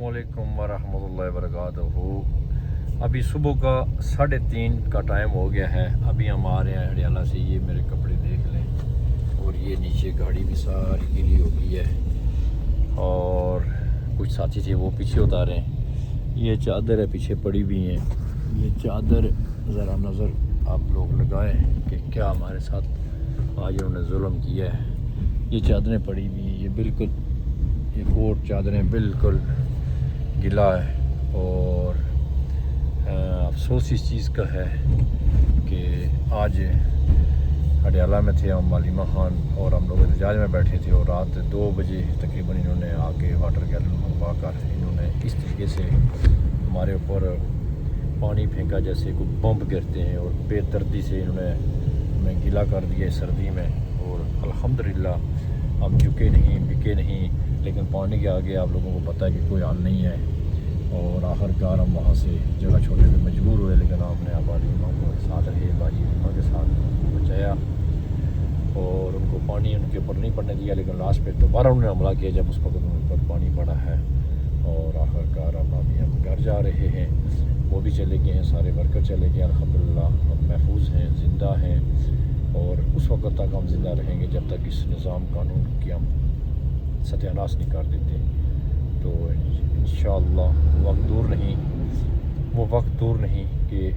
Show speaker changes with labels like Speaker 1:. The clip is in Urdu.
Speaker 1: علیکم ورحمۃ اللہ وبرکاتہ۔ ابھی صبح کا 3:30 کا ٹائم ہو گیا ہے۔ ابھی ہم آ رہے ہیں ہڑیالہ سے۔ یہ میرے کپڑے دیکھ لیں، اور یہ نیچے گاڑی بھی ساری گیلی ہو گئی ہے، اور کچھ ساتھی تھے وہ پیچھے اتارے ہیں۔ یہ چادر ہے پیچھے پڑی ہوئی ہیں۔ یہ چادر ذرا نظر آپ لوگ لگائیں کہ کیا ہمارے ساتھ آج انہوں نے ظلم کیا ہے۔ یہ چادریں پڑی ہوئی ہیں، یہ بالکل یہ کوٹ چادریں بالکل گلا ہے، اور افسوس اس چیز کا ہے کہ آج ہڑیالہ میں تھے ہم، علیمہ خان اور ہم لوگ احتجاج میں بیٹھے تھے، اور رات 2 بجے تقریباً انہوں نے آ کے واٹر گیلن منگوا کر انہوں نے اس طریقے سے ہمارے اوپر پانی پھینکا جیسے کوئی بمب گرتے ہیں، اور بے دردی سے انہوں نے ہمیں گیلا کر دیا سردی میں۔ اور الحمدللہ ہم جھکے نہیں، بکے نہیں، لیکن پانی کے آگے آپ لوگوں کو پتہ ہے کہ کوئی حل نہیں ہے، اور آخر کار ہم وہاں سے جگہ چھوڑنے میں مجبور ہوئے، لیکن ہم نے آبادی کو ساتھ رہے، بھائی علمہ کے ساتھ بچایا، اور ان کو پانی ان کے اوپر نہیں پڑنے دیا، لیکن لاسٹ پہ دوبارہ انہوں نے حملہ کیا جب اس وقت ان پر پانی پڑا ہے، اور آخر کار ہم گھر جا رہے ہیں۔ وہ بھی چلے گئے ہیں، سارے ورکر چلے گئے، الحمدللہ ہم محفوظ ہیں، زندہ ہیں، اور اس وقت تک ہم زندہ رہیں گے جب تک اس نظام قانون کی ہم ستیہ ناش نہیں کر دیتے۔ تو انشاءاللہ وہ وقت دور نہیں کہ